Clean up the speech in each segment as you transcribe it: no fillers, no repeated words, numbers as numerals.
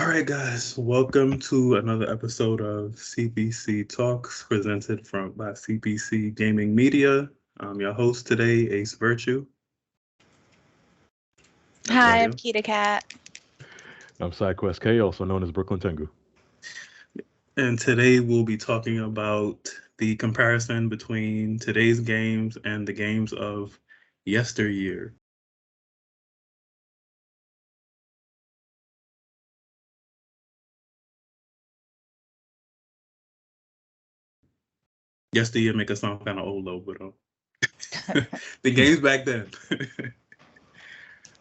All right, guys, welcome to another episode of CPC Talks presented by CPC Gaming Media. I'm your host today, Ace Virtue. Hi, I'm Kita Cat. I'm SideQuest K, also known as Brooklyn Tengu. And today we'll be talking about the comparison between today's games and the games of yesteryear. Yesteryear make us sound kind of old though, but the games back then.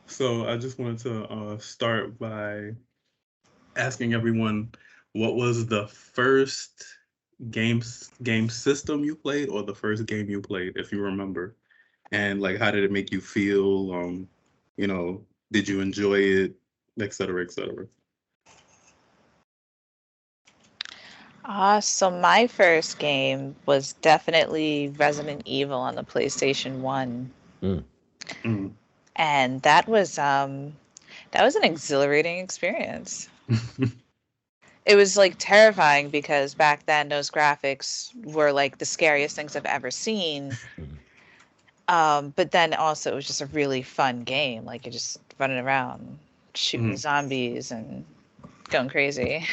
So I just wanted to start by asking everyone, what was the first game system you played, or the first game you played, if you remember, and like how did it make you feel? Did you enjoy it, etc., etc. So my first game was definitely Resident Evil on the PlayStation 1. And that was an exhilarating experience. It was like terrifying because back then those graphics were like the scariest things I've ever seen. But then also it was just a really fun game. Like you're just running around shooting zombies and going crazy.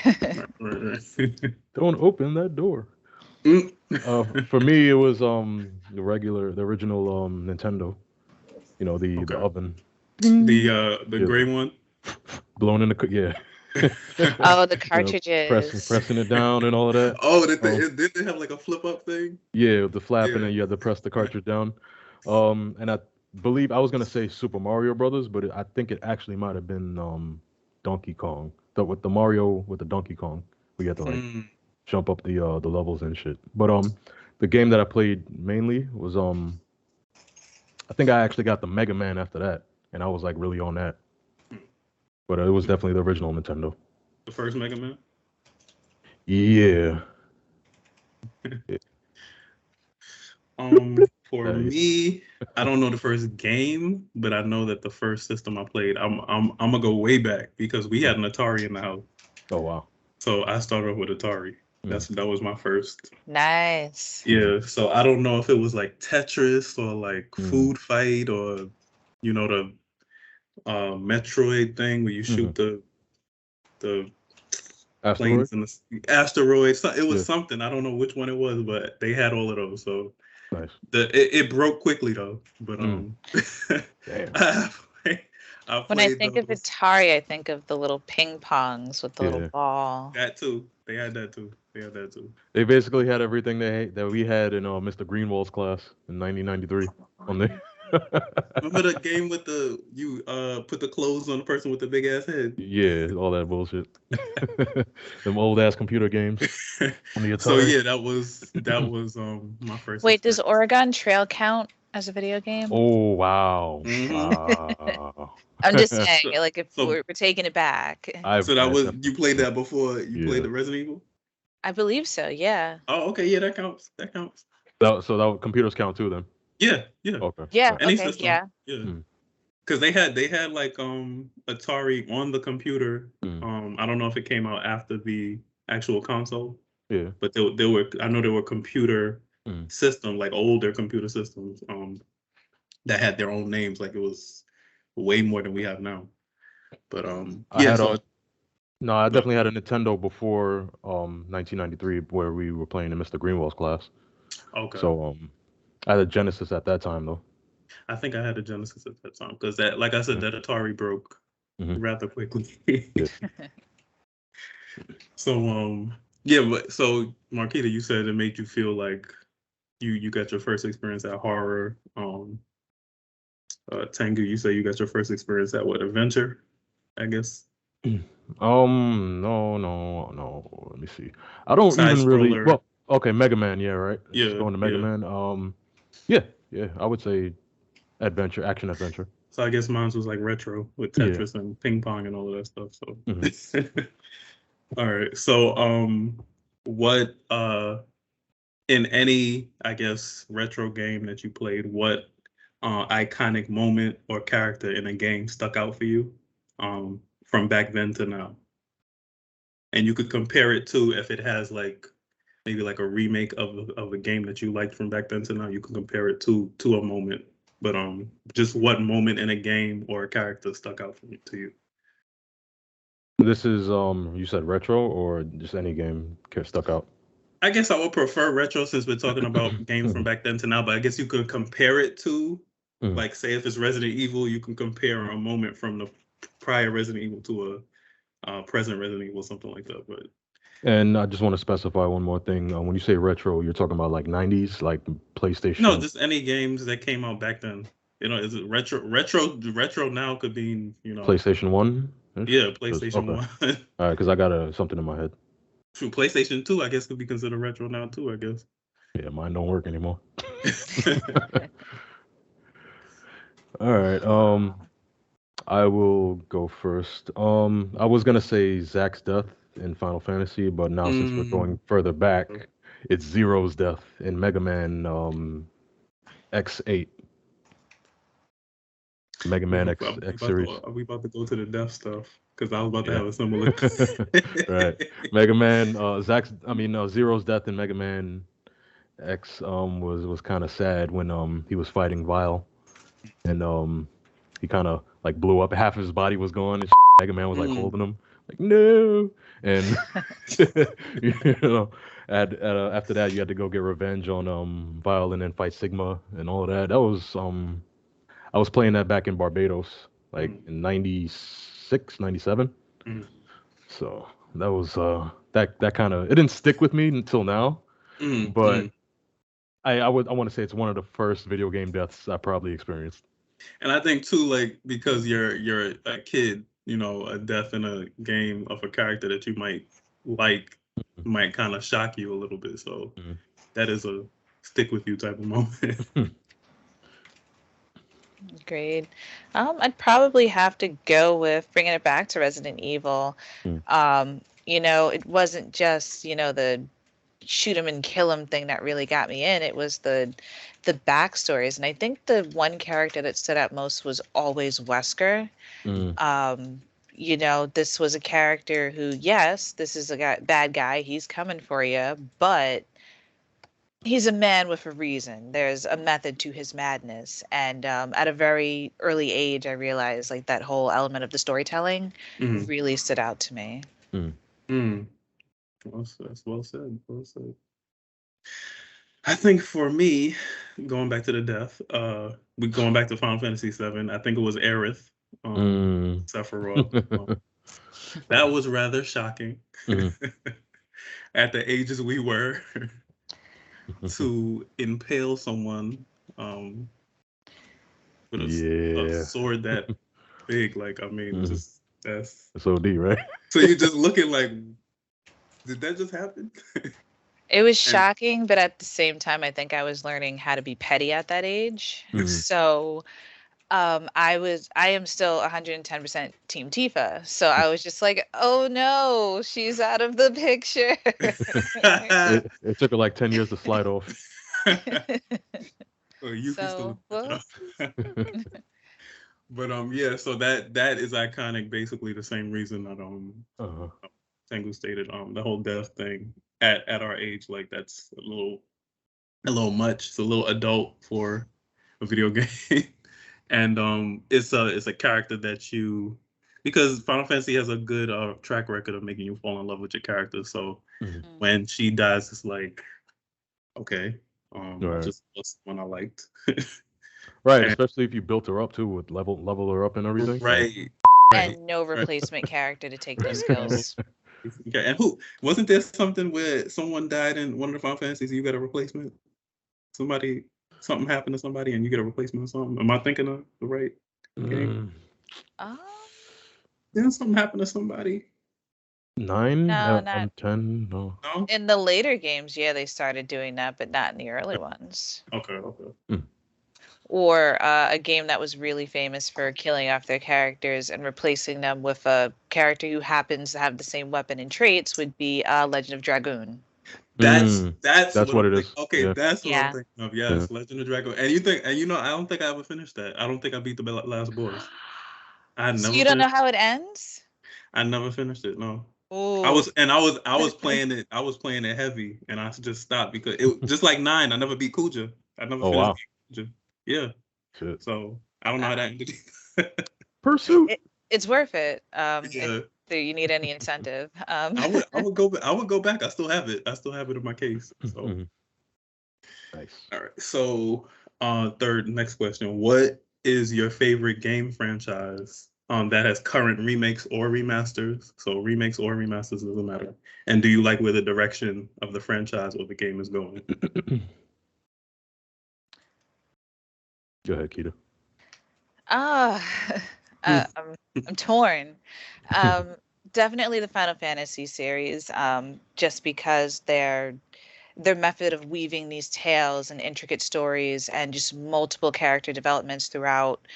Don't open that door. For me, it was the original Nintendo. You know, the oven. The gray one. Blown in the Oh, the cartridges. Pressing it down and all of that. Oh, did they have like a flip up thing? Yeah, with the flapping and you had to press the cartridge down. And I believe I was gonna say Super Mario Brothers, but I think it actually might have been Donkey Kong. With the Mario with the Donkey Kong, we had to like jump up the levels and shit. But the game that I played mainly was I think I actually got the Mega Man after that, and I was like really on that. But it was definitely the original Nintendo. The first Mega Man? Yeah. For me, I don't know the first game, but I know that the first system I played, I'm gonna go way back because we had an Atari in the house. Oh wow. So I started off with Atari. That was my first. Nice. Yeah, so I don't know if it was like Tetris or like Food Fight or the Metroid thing where you shoot the Asteroid? planes and the asteroids. It was something. I don't know which one it was, but they had all of those. So nice. It broke quickly though. But Damn. When I think of Atari, I think of the little ping pongs with the little ball. That too. They had that too. They basically had everything that we had in Mr. Greenwald's class in 1993. Remember the game with you put the clothes on the person with the big ass head? Yeah, all that bullshit. Them old ass computer games on the Atari. So yeah, that was my first. Wait, does Oregon Trail count as a video game? Oh wow! Wow. I'm just saying, like if we're taking it back. So that was you played that before you played the Resident Evil? I believe so. Yeah. Oh, okay. Yeah, that counts. So that computers count too then. Yeah. Okay. Yeah. Any okay. system. Yeah. Because they had like Atari on the computer. I don't know if it came out after the actual console. Yeah. But there were computer systems, like older computer systems, that had their own names. Like it was way more than we have now. But I definitely had a Nintendo before 1993 where we were playing in Mr. Greenwald's class. Okay. So I had a Genesis at that time though. I think I had a Genesis at that time because that, like I said, that Atari broke rather quickly. So so Marquita, you said it made you feel like you got your first experience at horror. Tengu, you say you got your first experience at what, adventure, I guess. No. Let me see. I don't even really. Well, okay, Mega Man. Yeah, right. Yeah. Just going to Mega Man. Yeah. I would say action adventure. So I guess mine was like retro with Tetris and ping pong and all of that stuff. So. All right. So what in any, I guess, retro game that you played, what iconic moment or character in a game stuck out for you from back then to now? and you could compare it to if it has like maybe like a remake of a game that you liked from back then to now. You can compare it to a moment, but just what moment in a game or a character stuck out to you? This is you said retro or just any game stuck out? I guess I would prefer retro since we're talking about games from back then to now, but I guess you could compare it to, like, say if it's Resident Evil, you can compare a moment from the prior Resident Evil to a present Resident Evil, something like that. But And I just want to specify one more thing. When you say retro, you're talking about like 90s, like PlayStation? no, just any games that came out back then. You know, is it retro? Retro now could mean, you know, PlayStation 1? yeah, PlayStation Okay. 1. All right, because I got something in my head. True, PlayStation 2, I guess, could be considered retro now too, I guess. Yeah, mine don't work anymore. All right. I will go first. I was gonna say Zack's death in Final Fantasy, but now since we're going further back, it's Zero's death in Mega Man X8. Mega Man X series. Are we about to go to the death stuff? Because I was about to have a similar. Right. Mega Man, Zero's death in Mega Man X was kind of sad when he was fighting Vile, and he kind of like blew up. Half of his body was gone, and Mega Man was like holding him, like no. And you know, after that, you had to go get revenge on Vile and then fight Sigma and all of that. That was I was playing that back in Barbados, like in 96, 97. So that was that kind of, it didn't stick with me until now, but I want to say it's one of the first video game deaths I probably experienced. And I think too, like, because you're a kid, you know, a death in a game of a character that you might like might kind of shock you a little bit. So that is a stick with you type of moment. Great. I'd probably have to go with bringing it back to Resident Evil. You know, it wasn't just, you know, the shoot him and kill him thing that really got me in. It was the backstories. And I think the one character that stood out most was always Wesker. You know, this was a character who, yes, this is a bad guy. He's coming for you, but he's a man with a reason. There's a method to his madness. And at a very early age, I realized like that whole element of the storytelling really stood out to me. Well said. Well said. I think for me, going back to the death, we going back to Final Fantasy VII. I think it was Aerith, Sephiroth. That was rather shocking at the ages we were. To impale someone with a sword that big, like, I mean, just that's OD, right? So you're just looking like, did that just happen? It was shocking, but at the same time, I think I was learning how to be petty at that age. So I am still 110% Team Tifa. So I was just like, oh no, she's out of the picture. It took her like 10 years to slide off. But yeah, so that is iconic. Basically, the same reason that Tengu stated. The whole death thing at our age, like, that's a little much. It's a little adult for a video game. And it's a character that because Final Fantasy has a good track record of making you fall in love with your character. So when she dies, it's like, okay, just someone I liked. Right, especially if you built her up too, with level her up and everything. Right. And no replacement character to take those skills. Okay, and wasn't there something where someone died in one of the Final Fantasies and you got a replacement? Something happened to somebody and you get a replacement or something. Am I thinking of the right game? Didn't something happen to somebody? 9? No, not 10? No. In the later games, yeah, they started doing that, but not in the early ones. Okay. Or a game that was really famous for killing off their characters and replacing them with a character who happens to have the same weapon and traits would be Legend of Dragoon. That's what it is. Okay, yeah. That's what I'm thinking of. Yes, Yeah. Legend of Dragoon. And I don't think I ever finished that. I don't think I beat the last boss. So you don't know how it ends? I never finished it. No. I Ooh. was playing it. I was playing it heavy, and I just stopped because it just like 9. I never beat Kuja. I never Oh finished wow. beating Kuja. Yeah. Shit. So I don't know how that ended. Pursuit. It's worth it. Yeah. If you need any incentive. I would go I would go back. I still have it. I still have it in my case. So Mhm. Nice. all right. So next question. What is your favorite game franchise that has current remakes or remasters? So remakes or remasters doesn't matter. And do you like where the direction of the franchise or the game is going? Go ahead, Keita. Ah, I'm torn. Um, Definitely the Final Fantasy series, just because their method of weaving these tales and intricate stories and just multiple character developments throughout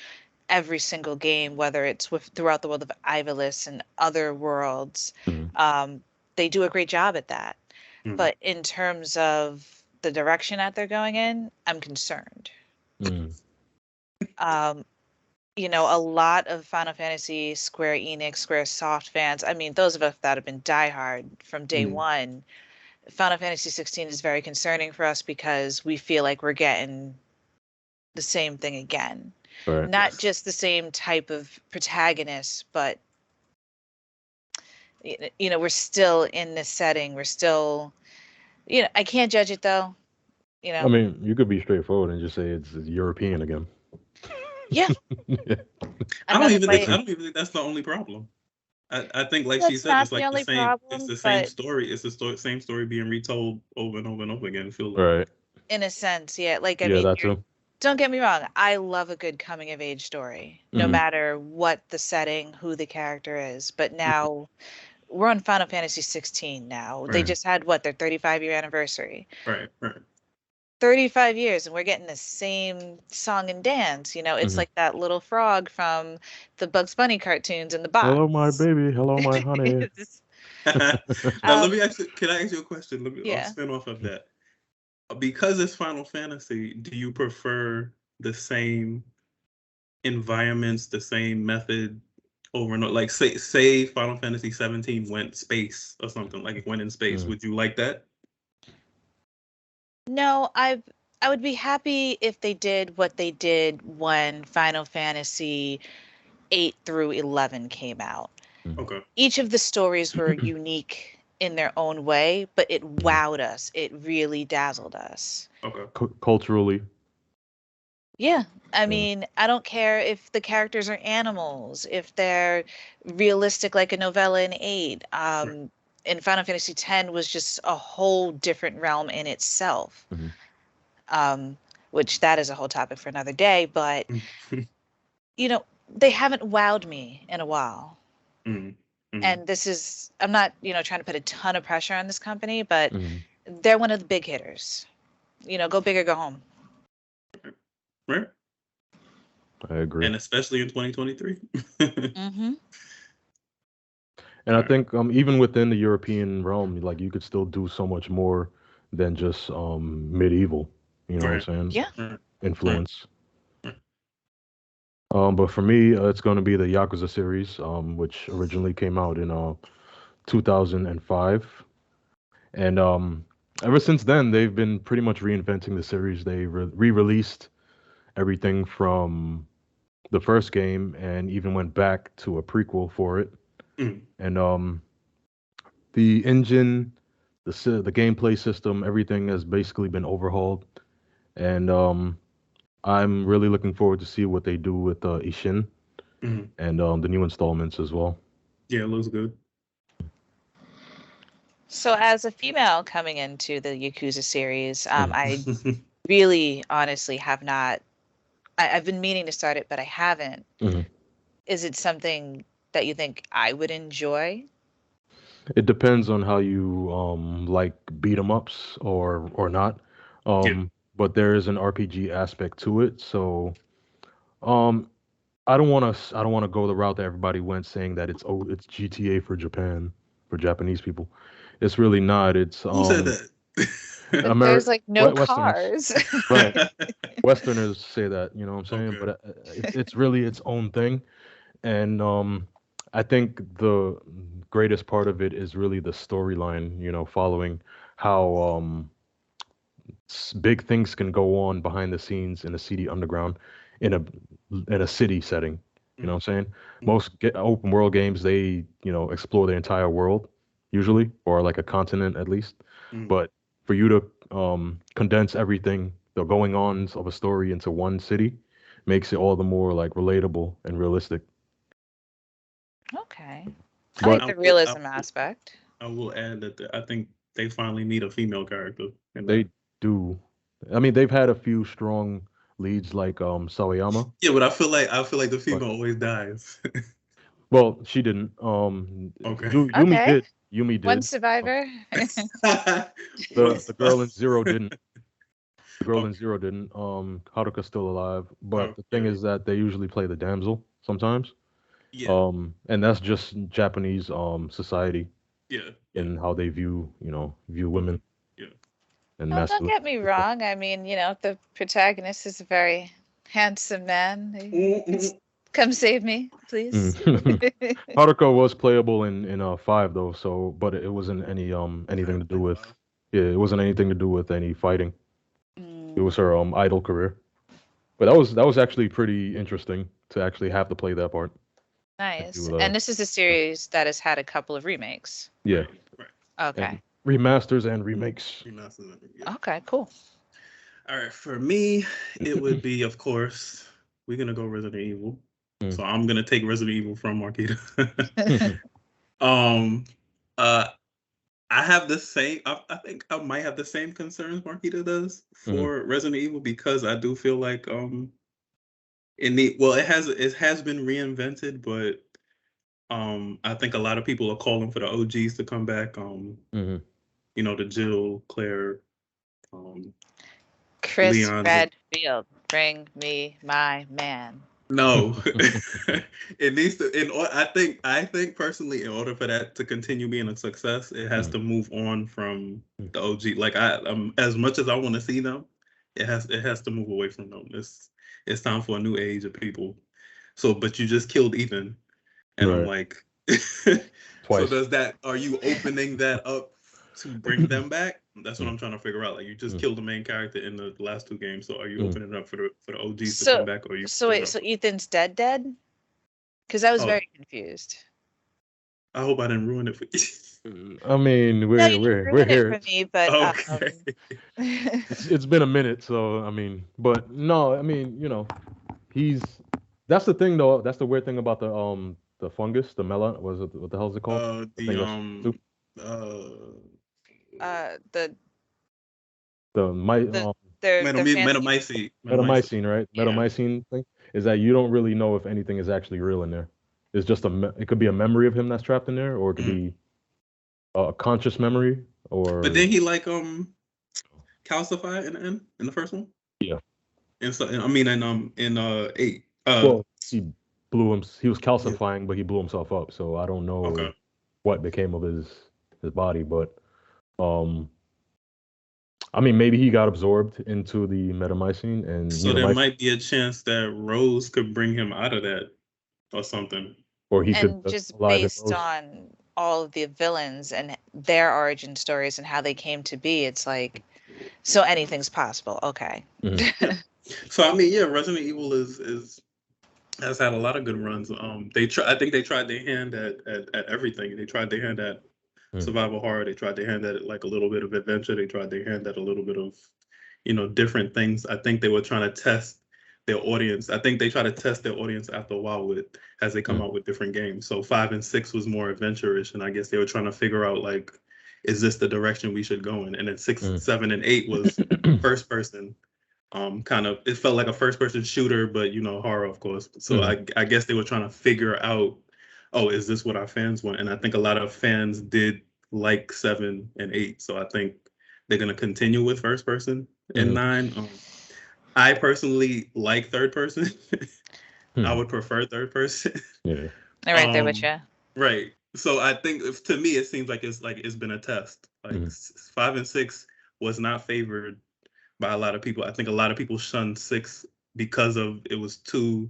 every single game, whether it's throughout the world of Ivalice and other worlds, Mhm. they do a great job at that. Mm, But in terms of the direction that they're going in, I'm concerned. Mhm. Um, a lot of Final Fantasy, Square Enix, Square Soft fans, I mean, those of us that have been diehard from day mm, one, Final Fantasy 16 is very concerning for us because we feel like we're getting the same thing again. Right. Not yes. just the same type of protagonist, but we're still in this setting. We're still, I can't judge it though. You I know, mean, you could be straightforward and just say it's European again. yeah, Yeah. another I way. don't even think that's the only problem. I think, like she That's said, not it's the like only it's problem, the same but story. It's the same story being retold over and over and over again. I feel like. Right. in a sense, yeah. Like, I Yeah, mean, that too. don't get me wrong. I love a good coming of age story, no Mhm. matter what the setting, who the character is. But Mhm. now we're on Final Fantasy 16 now. They Right, just had what, their 35-year anniversary. right, right. 35 years and we're getting the same song and dance. It's Mhm. like that little frog from the Bugs Bunny cartoons in the Hello, my box. baby. Hello, my honey. It's- Now let um, me ask you. Can I ask you a question? I'll yeah. spin off of that. Because it's Final Fantasy, do you prefer the same environments, the same method over and over? Like say Final Fantasy 17 went space or something, like it went in space. Mhm. Would you like that? No, I would be happy if they did what they did when Final Fantasy 8 through 11 came out. Mhm. Okay. Each of the stories were unique in their own way, but it Mhm. wowed us. It really dazzled us. Okay. Culturally. Yeah, I Yeah. mean, I don't care if the characters are animals, if they're realistic like a novella in 8. Right. And Final Fantasy X was just a whole different realm in itself. Mhm. Um, which that is a whole topic for another day, but mm, they haven't wowed me in a while. mm, And I'm not, trying to put a ton of pressure on this company, but Mhm. they're one of the big hitters. Go big or go home. right. I agree. And especially in 2023. Mm-hmm. And I All right. think even within the European realm, like you could still do so much more than just medieval. You know what I'm Right. saying? Yeah. Right. Right. Influence. Right. But for me, it's going to be the Yakuza series, which originally came out in 2005, and ever since then they've been pretty much reinventing the series. They re-released everything from the first game, and even went back to a prequel for it. Mm, And the engine, the gameplay system, everything has basically been overhauled. And I'm really looking forward to see what they do with Ishin mm. and the new installments as well. Yeah, it looks good. So, as a female coming into the Yakuza series, Mhm. I really honestly have not. I've been meaning to start it, but I haven't. Mhm. Is it something that you think I would enjoy? It depends on how you like beat 'em ups or not. Yeah. But there is an RPG aspect to it, so um, I don't want to go the route that everybody went, saying that it's GTA for Japan, for Japanese people. It's really not. It's Who said that? But there's like no Westerners, cars. right? Westerners say that, you know what I'm saying? Okay. But it's really its own thing, and I think the greatest part of it is really the storyline, following how big things can go on behind the scenes in a city underground in a city setting. You know Mm, what I'm saying? mm, Most open world games, they, explore the entire world usually, or like a continent at least. mm. But for you to condense everything, the going ons of a story into one city makes it all the more like relatable and realistic. Okay. I But like I the will, I realism will, aspect. I will add that I think they finally meet a female character in that. they do. I mean, they've had a few strong leads like Sawayama, Yeah, but I feel like the but female always dies. well, she didn't. Okay. Yumi Okay. did. Yumi One did. Uh, survivor. The What's the girl in Zero didn't. The girl in okay? Zero didn't. Haruka's still alive, but the thing Okay. is that they usually play the damsel sometimes. Yeah. And that's just Japanese society Yeah. Yeah. and how they view Okay. women Yeah. and Well, don't masculine. get me wrong. I mean, the protagonist is a very handsome man. Mm-mm. Come save me, please. Mm. Haruka was playable in 5 though, so but it wasn't I anything to haven't do played with, five. yeah, it wasn't anything to do with any fighting. It Mm, was her idol career. But that was actually pretty interesting to actually have to play that part. And nice. do And this is a series that has had a couple of remakes. yeah, Right. Right. Okay. and remasters and remakes. Remastered. Yeah. Okay, cool. All right. For me, it would be, of course, we're gonna go Resident Evil. Mm. So I'm gonna take Resident Evil from Marquita. um. Uh. I have the same. I think I might have the same concerns Marquita does Mhm. for Resident Evil because I do feel like it has been reinvented, but I think a lot of people are calling for the OGs to come back. Mhm. The Jill, Claire, um, Chris Leon's. Redfield, bring me my man. No, it needs to. I think personally, in order for that to continue being a success, it has Mhm. to move on from the OG. Like as much as I want to see them, it has to move away from them. It's time for a new age of people. So, but you just killed Ethan, and I'm Right. like, so Twice. does that? Are you opening that up to bring them back? That's what Mm. I'm trying to figure out. Like, you just Mm. killed the main character in the last two games, so are you Mm. opening it up for the OGs to come So, back, or are you so opening wait, it up? so Ethan's dead? Because I was Oh, very confused. I hope I didn't ruin it for you. I mean, No, we're you didn't we're we're ruin it here. for me, but Okay. It's been a minute, so I mean, but no, I mean, he's that's the thing though. That's the weird thing about the fungus, the mela. Was it what the hell is it called? The The thing that's uh the the my the their fancy. metamycete. metamycine, right? Yeah. Metamycine thing is that you don't really know if anything is actually real in there. It's just it could be a memory of him that's trapped in there, or it could Mm. be a conscious memory, But or then he like calcify in the first one. yeah. And so I mean in 8. Well, he was Yeah. calcifying, but he blew himself up. So I don't know Okay. what became of his body, but um, I mean, maybe he got absorbed into the metamycine, and So there might be a chance that Rose could bring him out of that or something. or he could And just alive in based Rose. on all of the villains and their origin stories and how they came to be, it's like, so anything's possible. Okay. Mhm. Yeah. So I mean, yeah, Resident Evil is has had a lot of good runs. I think they tried their hand at everything. They tried their hand at Mhm. survival horror. They tried their hand at like a little bit of adventure. They tried their hand at a little bit of, different things. I think they were trying to test their audience. I think they try to test their audience after a while with as they come Mhm. out with different games. So 5 and 6 was more adventurous, and I guess they were trying to figure out like, is this the direction we should go in? And then 6, Mhm. 7, and 8 was first person. Kind of it felt like a first person shooter, but horror, of course. So Mhm. I guess they were trying to figure out, oh, is this what our fans want? And I think a lot of fans did like 7 and 8. So I think they're gonna continue with first person in Mhm. 9. I personally like third person. I Mhm. would prefer third person. Yeah. I'm right there with um, you. right. So I think to me it seems like it's been a test. Like Mhm. 5 and 6 was not favored by a lot of people. I think a lot of people shunned 6 because of it was too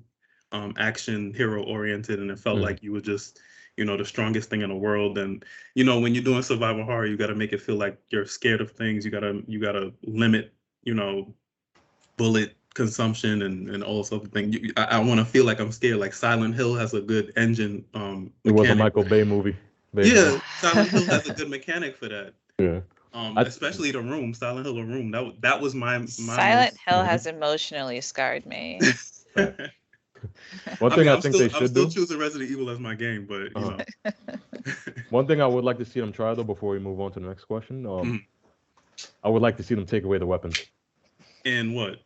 action hero oriented, and it felt Mhm. like you were just, the strongest thing in the world. And when you're doing survival horror, you got to make it feel like you're scared of things. You gotta limit, bullet consumption and all sorts of things. I want to feel like I'm scared. Like Silent Hill has a good engine It was a mechanic. Michael Bay movie, basically. Yeah, Silent Hill has a good mechanic for that. Yeah. I Especially the Room, Silent Hill, The Room. That was my Silent most. Hill has emotionally scarred me. One I thing mean, I I'm think they still I'm should still do. choosing Resident Evil as my game, but Uh-huh. One thing I would like to see them try though, before we move on to the next question, Mhm. I would like to see them take away the weapons. And what?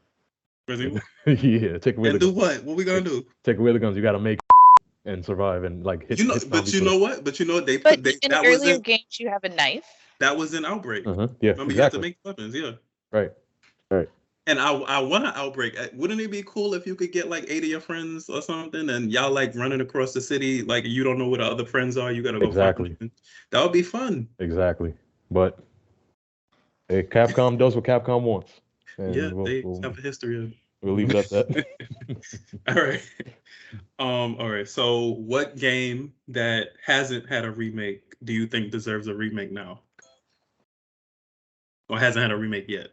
Resident Yeah, take away Evil? And the do guns. what? What we gonna do? Take away the guns. You got to make and survive and like hit But zombies you with know what? But they But put in that was earlier in games, you have a knife. Outbreak. Yeah, Remember, you had to exactly. make weapons, yeah. Right. And I want an Outbreak. Wouldn't it be cool if you could get like 8 of your friends or something, and y'all like running across the city, like you don't know where the other friends are, you gotta go find Exactly. them. That would be fun. Exactly. But hey, Capcom does what Capcom wants, Yeah, and they have a history of. we'll leave it at that. All right. All right. So, what game that hasn't had a remake do you think deserves a remake now, or hasn't had a remake yet?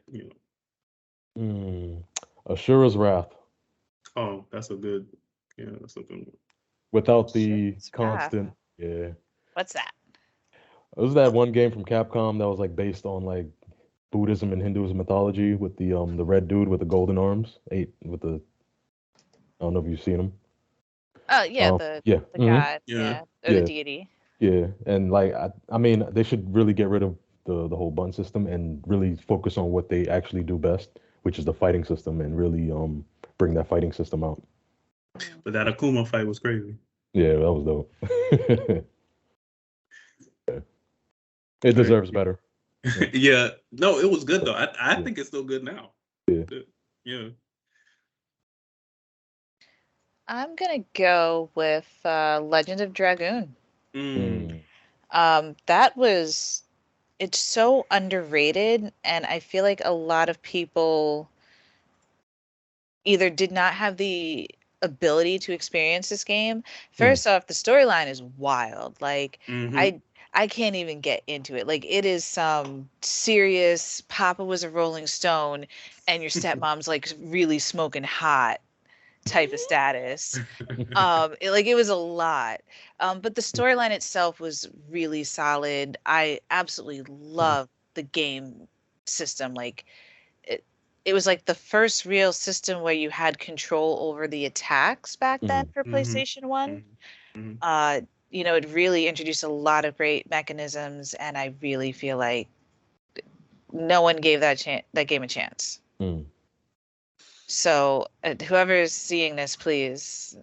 Ashura's Wrath, Oh, that's a good. Yeah, that's a good one. without the Ashura's Wrath. constant. Yeah. What's that? It was that one game from Capcom that was like based on like Buddhism and Hinduism mythology with the red dude with the golden arms, with the I don't know if you've seen him. Oh yeah, Yeah. the god, Yeah. or the Yeah. deity. Yeah, and like I mean, they should really get rid of the whole button system and really focus on what they actually do best, which is the fighting system, and really bring that fighting system out. But that Akuma fight was crazy. Yeah, that was dope. It deserves better. Yeah. No, it was good though. I think it's still good now. Yeah. Yeah. I'm gonna go with Legend of Dragoon. That was it's so underrated, and I feel like a lot of people either did not have the ability to experience this game. First off, the storyline is wild. Like I can't even get into it. Like it is some serious Papa was a Rolling Stone and your stepmom's like really smoking hot type of status. It was a lot. But the storyline itself was really solid. I absolutely love the game system. Like it was like the first real system where you had control over the attacks back then for PlayStation 1. It really introduced a lot of great mechanisms, and I really feel like no one gave that game a chance. So whoever is seeing this, please.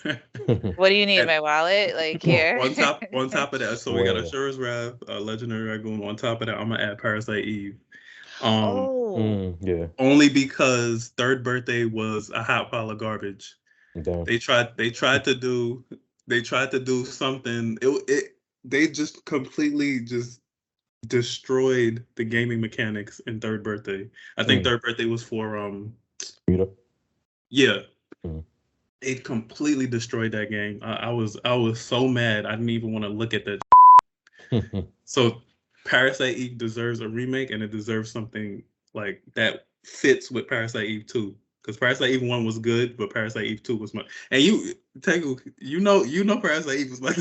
What do you need, my wallet? Like here. On top of that, so we got Ashura's Wrath, Legendary Dragoon. On top of that, I'm gonna add Parasite Eve. Yeah. Only because Third Birthday was a hot pile of garbage. Damn. They tried to do something. They just completely just destroyed the gaming mechanics in Third Birthday. I think Third Birthday was for yeah. It completely destroyed that game. I was so mad. I didn't even want to look at that. So Parasite Eve deserves a remake, and it deserves something like that fits with Parasite Eve 2. Because Parasite Eve 1 was good, but Parasite Eve 2 was much. And you know Parasite Eve was like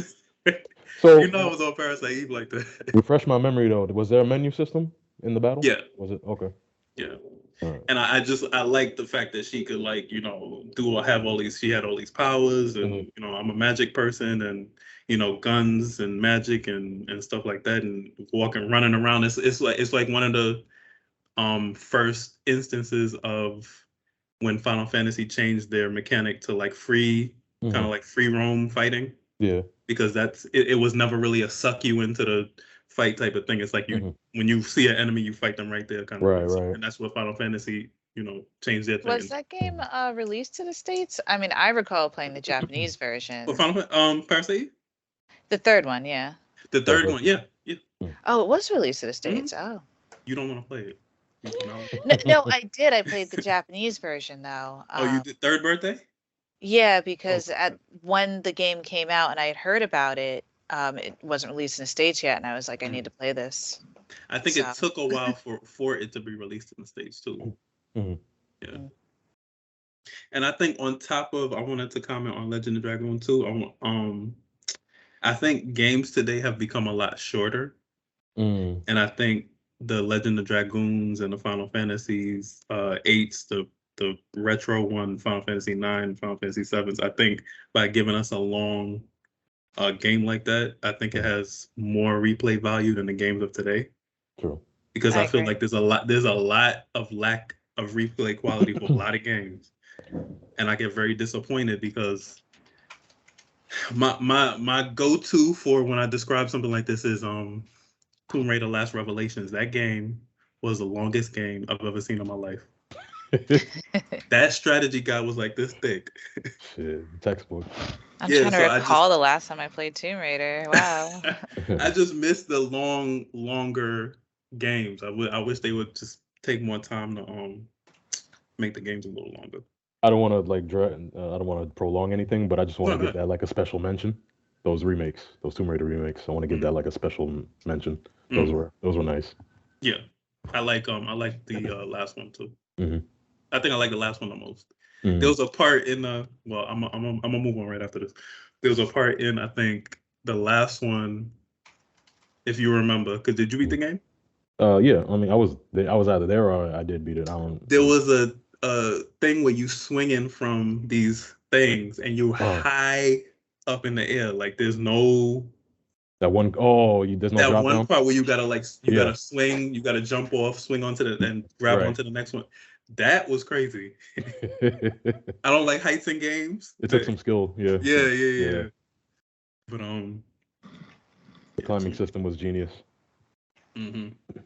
so I was on Parasite Eve like that. Refresh my memory though. Was there a menu system in the battle? Yeah. Was it okay? Yeah. Right. And I like the fact that she could she had all these powers, and I'm a magic person, and guns and magic and stuff like that, and running around. It's like one of the first instances of when Final Fantasy changed their mechanic to like free, kind of like free roam fighting. Yeah. Because it was never really a suck you into the fight type of thing. It's like when you see an enemy, you fight them right there, kind of thing. Right. And that's what Final Fantasy, changed their thing. Was that game released to the States? I mean, I recall playing the Japanese version. What Parasite? The third one, yeah. The third one, yeah. Oh, it was released to the States. Oh. You don't want to play it. No, I did. I played the Japanese version though. Oh, you did Third Birthday? Yeah, because when the game came out and I had heard about it, it wasn't released in the States yet, and I was like, I need to play this. I think it took a while for it to be released in the States too. Mm-hmm. Yeah. And I think on top of, I wanted to comment on Legend of Dragoon too. I think games today have become a lot shorter. Mm. And I think the Legend of Dragoons and the Final Fantasies, 8s, the retro one, Final Fantasy 9, Final Fantasy 7s, I think by giving us a long game like that, I think it has more replay value than the games of today. True. Because I feel like there's a lot of lack of replay quality for a lot of games. And I get very disappointed because my go-to for when I describe something like this is Tomb Raider Last Revelations. That game was the longest game I've ever seen in my life. That strategy guide was like this thick. Shit, textbook. I'm trying to recall the last time I played Tomb Raider. Wow. I just miss the longer games. I wish they would just take more time to make the games a little longer. I don't want to I don't want to prolong anything, but I just want to give that like a special mention. Those Tomb Raider remakes. I want to give that like a special mention. Those were nice. Yeah, I like the last one too. Mm-hmm. I think I like the last one the most. Mm-hmm. There was a part in well, I'm gonna move on right after this. There was a part in, I think, the last one, if you remember, because did you beat the game? Yeah. I mean, I was either there or I did beat it. There was a thing where you swinging from these things and you're high up in the air, like there's no. There's no that drop one down? part where you gotta gotta swing, you gotta jump off, swing onto and grab onto the next one. That was crazy. I don't like heights in games. It took some skill, yeah. Yeah. But the climbing system was genius. Mm-hmm.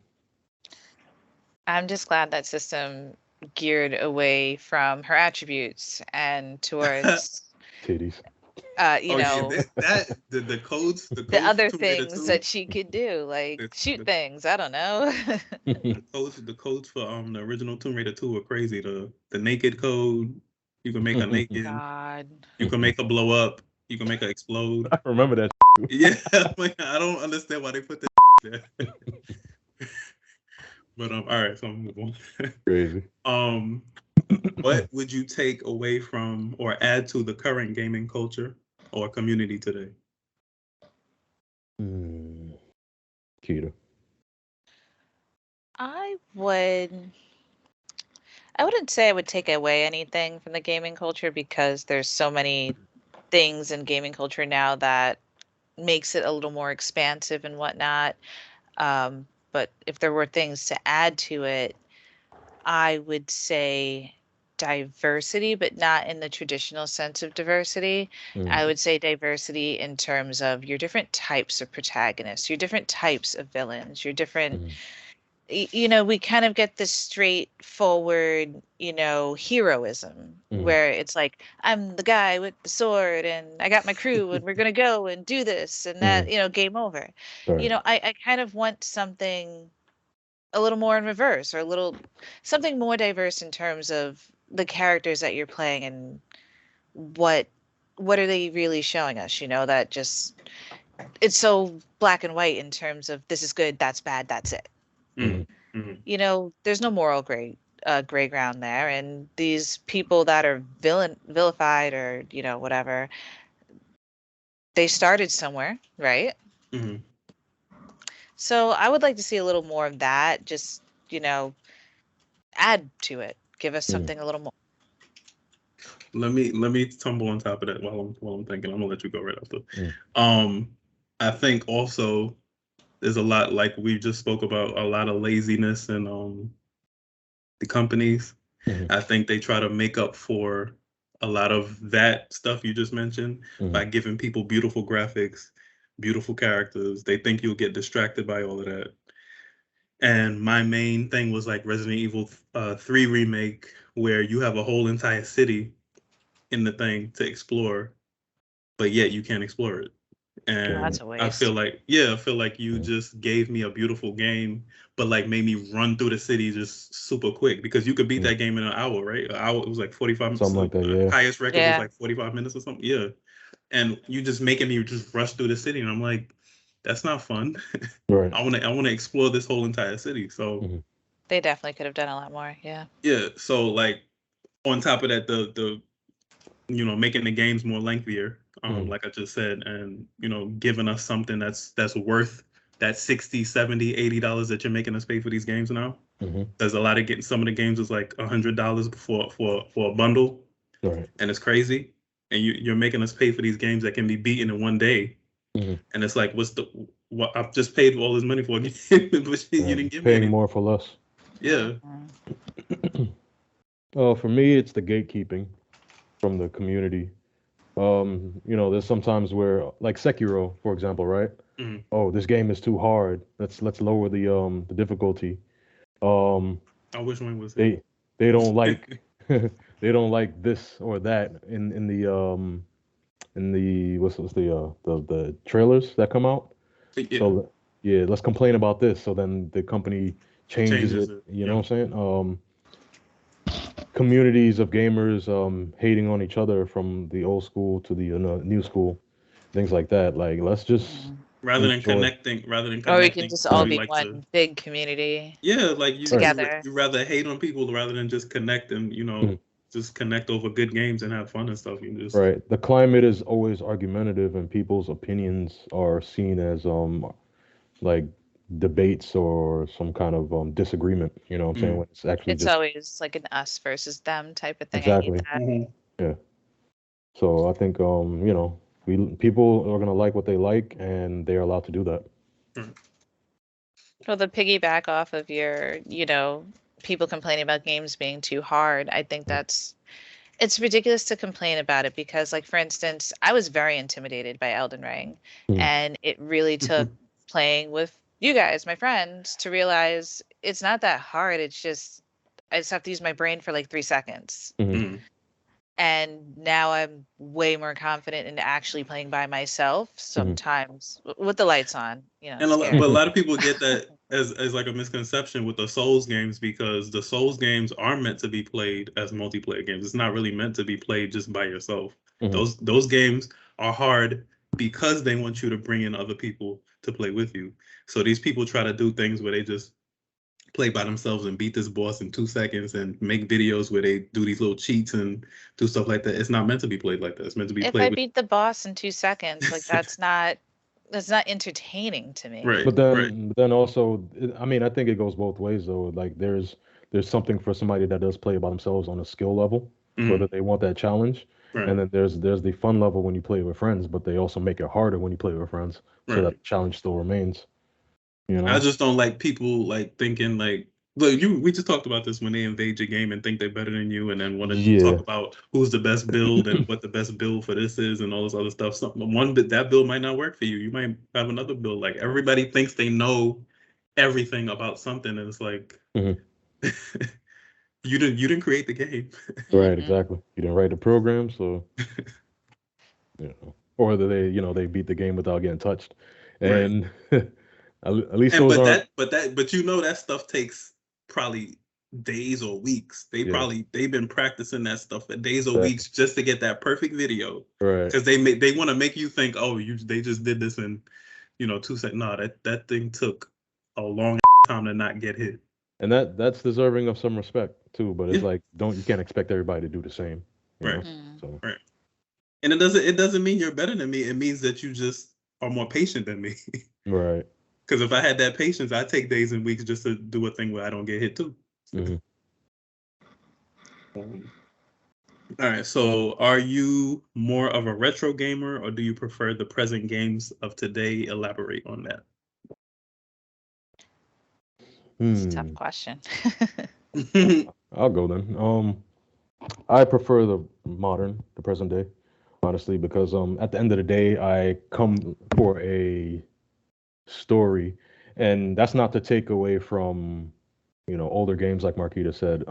I'm just glad that system geared away from her attributes and towards titties. You know, the codes, the other things that she could do, like shoot things. I don't know. the codes for the original Tomb Raider 2 were crazy. The naked code, you can make a naked. God. You can make her blow up. You can make her explode. I remember that. Yeah, I don't understand why they put that there. But all right, so I'm moving on. Crazy. What would you take away from or add to the current gaming culture or community today? Keita. I wouldn't say I would take away anything from the gaming culture because there's so many things in gaming culture now that makes it a little more expansive and whatnot. But if there were things to add to it, I would say diversity, but not in the traditional sense of diversity. I would say diversity in terms of your different types of protagonists, your different types of villains, your different, we kind of get this straightforward, heroism where it's like, I'm the guy with the sword and I got my crew and we're going to go and do this and that, game over. Right. I kind of want something a little more in reverse, or something more diverse in terms of the characters that you're playing and what are they really showing us, that just, it's so black and white in terms of this is good, that's bad, that's it. There's no moral gray ground there, and these people that are vilified or whatever, they started somewhere, right? So I would like to see a little more of that. Just add to it. Give us something a little more. Let me tumble on top of that while I'm thinking. I'm gonna let you go right after. I think also there's a lot, like we just spoke about, a lot of laziness in the companies. I think they try to make up for a lot of that stuff you just mentioned by giving people beautiful graphics, beautiful characters. They think you'll get distracted by all of that. And my main thing was like Resident Evil 3 remake, where you have a whole entire city in the thing to explore, but yet you can't explore it. And That's a I feel waste. like you just gave me a beautiful game, but like made me run through the city just super quick because you could beat that game in an hour, right? An hour, it was like 45 minutes. Something like that, The yeah. highest record was Yeah. like 45 minutes or something. Yeah. And you just making me just rush through the city, and I'm like, that's not fun. Right. I wanna explore this whole entire city. So They definitely could have done a lot more. Yeah. yeah, so like on top of that, the making the games more lengthier, like I just said, and giving us something that's worth that 60, 70, $80 that you're making us pay for these games now. There's a lot of getting some of the games is like $100 for a bundle, Right. and it's crazy. And you're making us pay for these games that can be beaten in one day. And it's like, what I've just paid all this money for a game, but you didn't give me Paying anything. more for less. Yeah. For me, it's the gatekeeping from the community. There's sometimes where, like Sekiro, for example, right? Mhm. Oh, this game is too hard. Let's lower the difficulty. Um, I wish one was it. they don't like they don't like this or that in the what's the trailers that come out. Yeah. So yeah, let's complain about this. So then the company changes Changes it. it. You know what I'm saying? Communities of gamers hating on each other from the old school to the new school, things like that. Like let's just Rather than enjoy. connecting, Or we can just all we be like to. one big community Yeah, like together. you rather hate on people rather than just connect and Mhm. just connect over good games and have fun and stuff. You just Right. The climate is always argumentative, and people's opinions are seen as like debates or some kind of disagreement. You know what I'm saying? When it's actually It's just always like an us versus them type of thing. I hate exactly. that. Yeah. So I think we people are gonna like what they like, and they're allowed to do that. Well, the piggyback off of your, people complaining about games being too hard, I think it's ridiculous to complain about it because, like, for instance, I was very intimidated by Elden Ring, Mhm. and it really took playing with you guys, my friends, to realize it's not that hard. It's just I just have to use my brain for like 3 seconds. And now I'm way more confident in actually playing by myself sometimes with the lights on, And but a lot of people get that as like a misconception with the Souls games because the Souls games are meant to be played as multiplayer games. It's not really meant to be played just by yourself. Those games are hard because they want you to bring in other people to play with you. So these people try to do things where they just play by themselves and beat this boss in 2 seconds and make videos where they do these little cheats and do stuff like that. It's not meant to be played like that. It's meant to be If played I with beat the boss in 2 seconds, like that's not entertaining to me. right, But right. then also, I mean, I think it goes both ways though. Like there's something for somebody that does play by themselves on a skill level, so that they want that challenge. Right. And then there's the fun level when you play with friends, but they also make it harder when you play with friends, so Right. that the challenge still remains. I just don't like people like thinking like look, we just talked about this when they invade your game and think they're better than you and then want to talk Yeah. about who's the best build and what the best build for this is and all this other stuff. One bit that build might not work for you. You might have another build. Like everybody thinks they know everything about something and it's like Mhm. you didn't create the game. Right, exactly. You didn't write the program, so or that they beat the game without getting touched, Right. and at least And those aren't. but that stuff takes probably days or weeks. Yeah, They've been practicing that stuff for days or exactly. weeks just to get that perfect video. Right. Because they want to make you think, oh, they just did this in 2 seconds. No, that thing took a long time to not get hit. And that's deserving of some respect too, but it's Yeah. like you can't expect everybody to do the same, you Right. know. So Right. And it doesn't mean you're better than me. It means that you just are more patient than me. right. Because if I had that patience, I'd take days and weeks just to do a thing where I don't get hit too. All right. So, are you more of a retro gamer, or do you prefer the present games of today? Elaborate on that. It's a tough question. I'll go then. I prefer the present day, honestly, because at the end of the day, I come for a story, and that's not to take away from older games like Marquita said.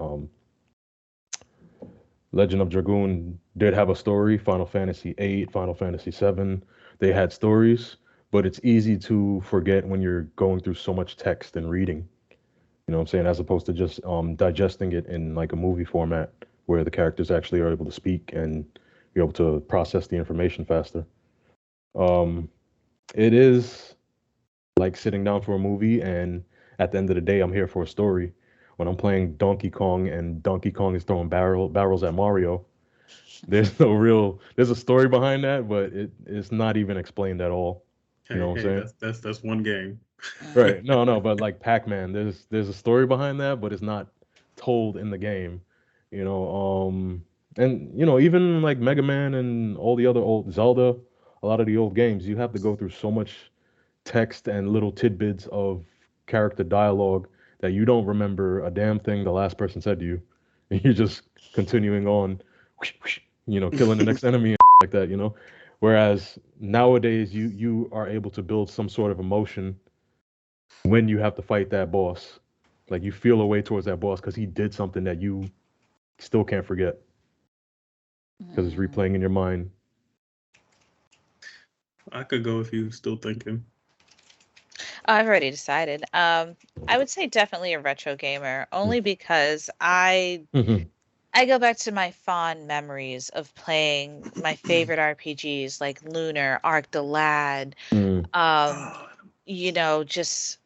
Legend of Dragoon did have a story. Final Fantasy VIII, Final Fantasy VII. they had stories, but it's easy to forget when you're going through so much text and reading. You know what I'm saying? As opposed to just digesting it in like a movie format where the characters actually are able to speak and be able to process the information faster. Um, it is like sitting down for a movie, and at the end of the day, I'm here for a story. When I'm playing Donkey Kong and Donkey Kong is throwing barrels at Mario, there's a story behind that, but it's not even explained at all. You know Hey, what I'm hey, saying? that's one game. Mm. Right. No, no, but like Pac-Man, there's a story behind that, but it's not told in the game. You know, and even like Mega Man and all the other old Zelda, a lot of the old games, you have to go through so much text and little tidbits of character dialogue that you don't remember a damn thing the last person said to you. And you're just continuing on, killing the next enemy and like that, you know. Whereas nowadays you are able to build some sort of emotion when you have to fight that boss. Like you feel a way towards that boss because he did something that you still can't forget because it's Mm. replaying in your mind. I could go if you still thinking. I've already decided. I would say definitely a retro gamer, only because I go back to my fond memories of playing my favorite RPGs like Lunar, Arc the Lad, Mm. um, Oh, just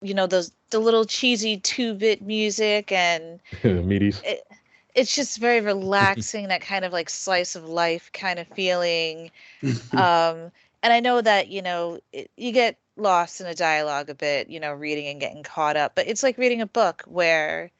those the little cheesy 2-bit music, and Meaties. it, it's just very relaxing, that kind of like slice of life kind of feeling. Um, and I know that, you get lost in a dialogue a bit, reading and getting caught up, but it's like reading a book where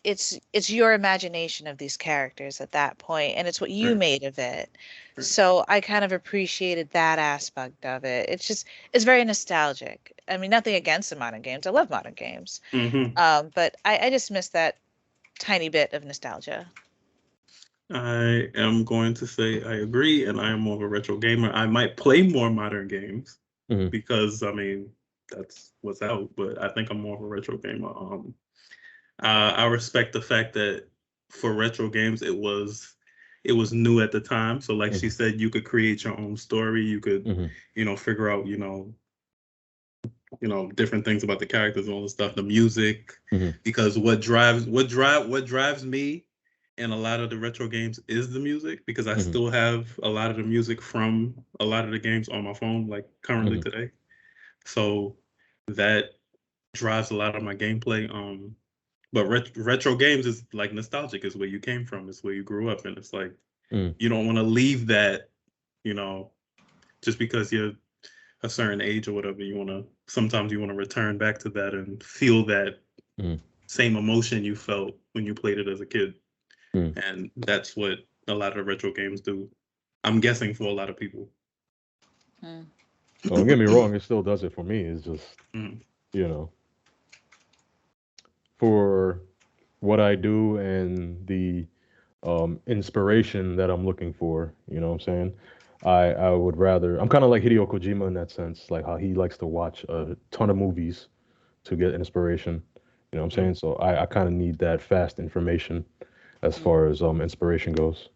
it's your imagination of these characters at that point, and it's what you right, made of it. right. So I kind of appreciated that aspect of it. It's very nostalgic. I mean, nothing against the modern games. I love modern games. Hmm. But I just miss that tiny bit of nostalgia. I am going to say I agree, and I am more of a retro gamer. I might play more modern games Hmm. because I mean that's what's out, but I think I'm more of a retro gamer. I respect the fact that for retro games it was new at the time. So like she Hmm. said, you could create your own story. You could, Hmm. figure out, different things about the characters and all the stuff, the music. Hmm. Because what drives me in a lot of the retro games is the music, because I Hmm. still have a lot of the music from a lot of the games on my phone, like currently Hmm. today. So that drives a lot of my gameplay. But retro games is like nostalgic. Is where you came from. It's where you grew up, and it's like Hmm. you don't want to leave that. You know, just because you're a certain age or whatever, sometimes you want to return back to that and feel that Hmm. same emotion you felt when you played it as a kid. Hmm. And that's what a lot of the retro games do. I'm guessing for a lot of people. Mm. Well, don't get me wrong, it still does it for me. It's just, Mm, you know, for what I do and the inspiration that I'm looking for, you know what I'm saying? I would rather, I'm kind of like Hideo Kojima in that sense, like how he likes to watch a ton of movies to get inspiration. You know what I'm mm, saying? So I kind of need that fast information as Mm. far as inspiration goes.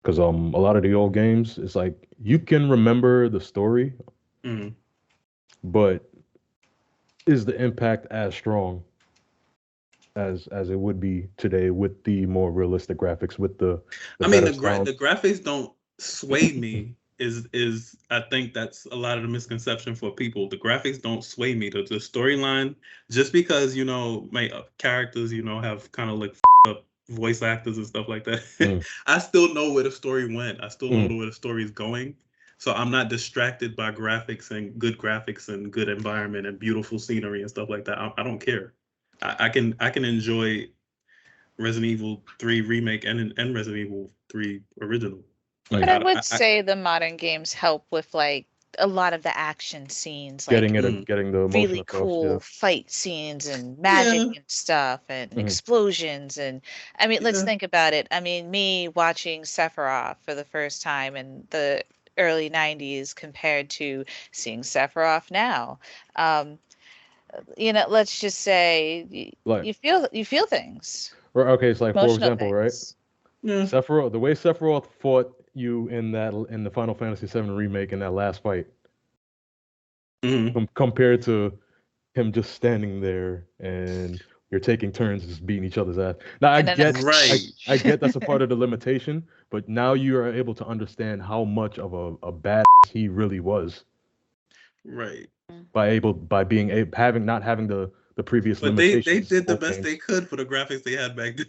Because a lot of the old games, it's like you can remember the story, mm. but is the impact as strong as it would be today with the more realistic graphics, with the I mean, better the sound? graphics don't sway me. Is I think that's a lot of the misconception for people. The graphics don't sway me. The storyline, just because my characters have kind of like up voice actors and stuff like that. Mm, I still know where the story went. I still know mm, where the story is going. So I'm not distracted by graphics and good environment and beautiful scenery and stuff like that. I don't care. I can enjoy Resident Evil 3 remake and Resident Evil 3 original. Like But mm. I would say the modern games help with like a lot of the action scenes, like mm, Getting the emotion really across. Yeah. cool fight scenes and magic yeah, and stuff and Hmm. explosions. And I mean, let's yeah. think about it. I mean, me watching Sephiroth for the first time in the early 90s compared to seeing Sephiroth now. Um, let's just say Like, you feel things, okay, it's like for emotional example, right? things. Yeah. Sephiroth, the way Sephiroth fought you in the Final Fantasy VII remake in that last fight Mhm. compared to him just standing there and you're taking turns just beating each other's ass. Now And then that's Right. I get that's a part of the limitation, but now you are able to understand how much of a badass he really was Right. by being having not having the previous But they limitations did the of best games. they could for the graphics they had back then.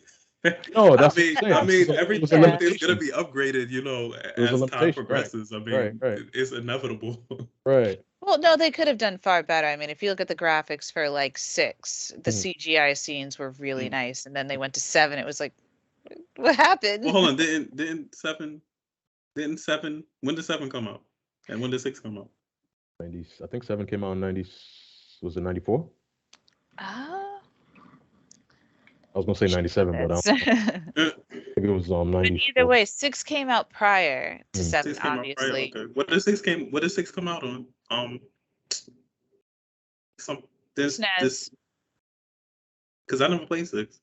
No, that's I what I'm mean, saying. It was a everything's gonna limitation. be upgraded, you know, It was a as time limitation. Right. progresses. I Right. mean, Right. it's inevitable. Right. well, no, they could have done far better. I mean, if you look at the graphics for like 6, the Mhm. CGI scenes were really Mhm. nice, and then they went to 7. It was like, what happened? Well, hold on. Didn't seven? Didn't seven? When did 7 come out? And when did 6 come out? 90. I think 7 came out in 90. Was it 94? Ah, I was gonna say 97, but I that's- think it was but 94. either way, 6 came out prior to Mm. 7, 6 came out prior. obviously. Okay. What did 6 came? What did 6 come out on? Some this SNES. because I never played 6.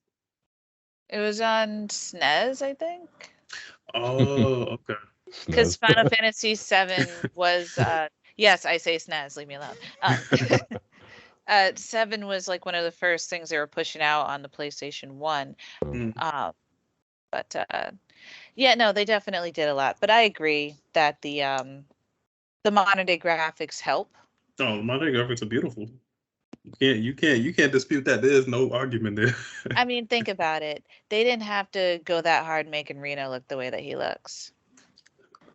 It was on SNES, I think. Oh, okay. Because SNES. Final Fantasy VII was, yes, I say SNES, leave me alone. 7 was like one of the first things they were pushing out on the PlayStation 1. Mm. But yeah, no, they definitely did a lot. But I agree that the modern day graphics help. Oh, modern graphics are beautiful. You can't dispute that. There's no argument there. I mean, think about it. They didn't have to go that hard making Reno look the way that he looks.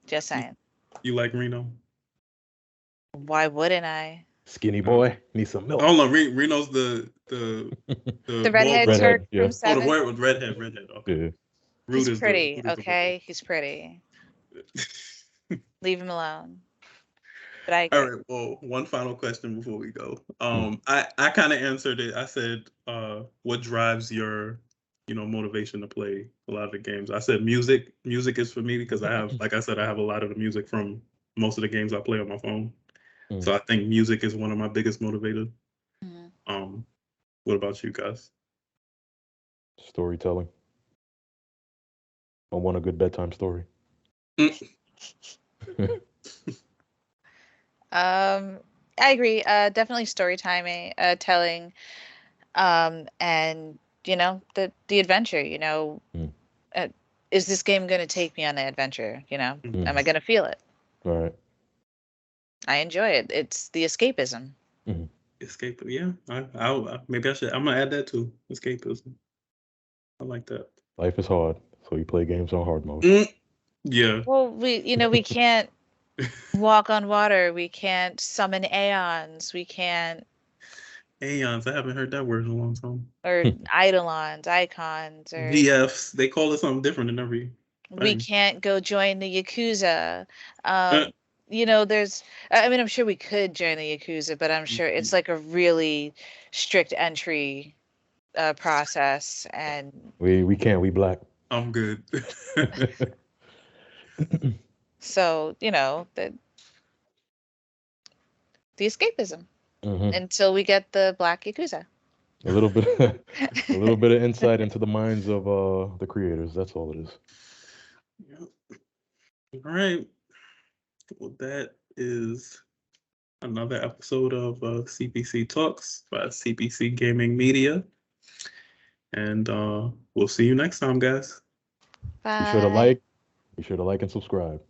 Just saying. You like Reno? Why wouldn't I? Skinny boy, need some milk. Hold on, Reno's the The redhead Redhead, Turk yeah. from Oh, 7. the word redhead. Okay. Yeah. Root He's is pretty, the okay? He's pretty. word. Leave him alone. But I All agree. right. Well, one final question before we go. Mm. I kind of answered it. I said, what drives your, motivation to play a lot of the games? I said music. Music is for me because I have, like I said, I have a lot of the music from most of the games I play on my phone. Mm. So I think music is one of my biggest motivators. Mhm. What about you guys? Storytelling. I want a good bedtime story. I agree. Definitely story timing, telling, and the adventure. Mm. Is this game going to take me on the adventure? Mm. Am I going to feel it? All right. I enjoy it. It's the escapism. Escape. Yeah. Maybe I should. I'm gonna add that too. Escapism. I like that. Life is hard, so you play games on hard mode. Yeah. Well, we can't walk on water. We can't summon aeons. We can't, Aeons. I haven't heard that word in a long time. or eidolons, icons, or VFs. They call it something different in every we thing. can't go join the Yakuza. Uh, There's, I mean, I'm sure we could join the Yakuza, but I'm sure it's like a really strict entry process. And We can't. We black. I'm good. so, the escapism Mhm. until we get the black Yakuza. A little bit, a little bit of insight into the minds of the creators. That's all it is. Yep. All right. Well, that is another episode of CPC Talks by CPC Gaming Media. And we'll see you next time, guys. Be sure to Bye. like and subscribe.